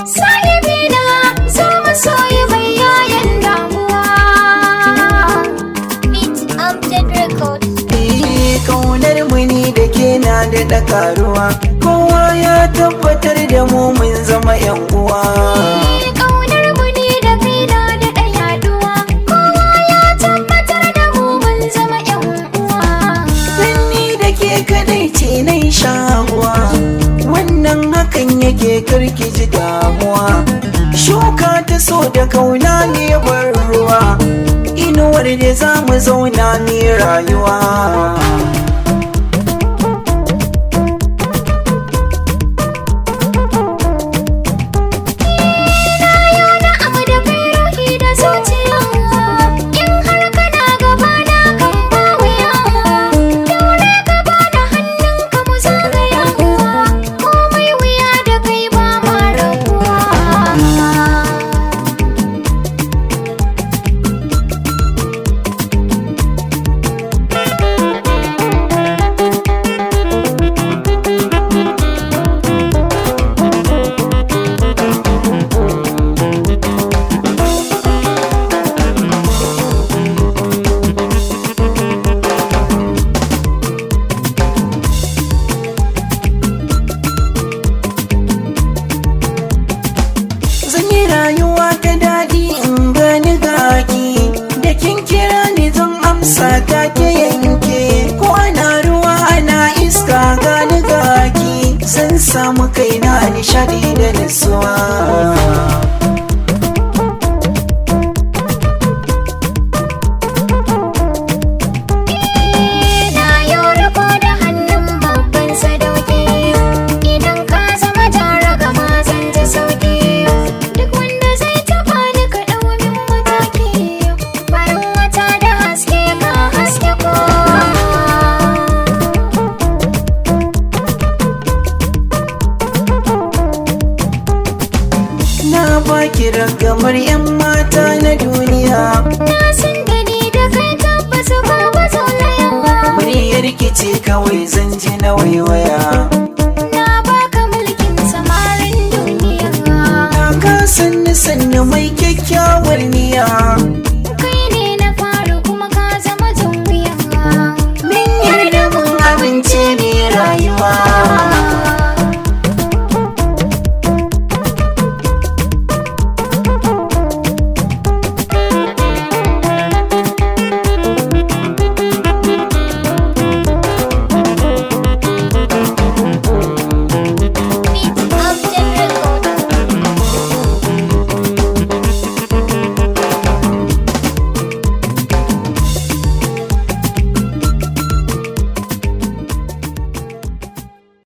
Sahibina zo mu soyi bayanan damuwa. Beat Update Records. Kaunar mu ni da ke na da karuwa, kowa ya tabbatar da mu mun zama 'yan uwa. Kaunar mu ni da kai na da yaduwa, kowa ya tabbatar da mu mun zama 'yan uwa. Dan ni da ke kadai ce nai shaguwa, wannan hakan yake karki ji damuwa. Shuka ta so da kauna ne bar ruwa, inuwar da za mu zauna ne rayuwa. Rayuwa ta daɗi in gani gaki, da kin kira ni zan amsa ta ke yanke. Ko ana ruwa ana iska gani gaki, zan samu kaina nishaɗi da nutsuwa. Na baki ragamar 'yan mata na duniya, na san gani da kai tabbas babu zaulayawa. muryar rikici kawai zan ji na waiwaya. Na baka mulkin samarin duniya, Na ka sanni mai kyakkyawar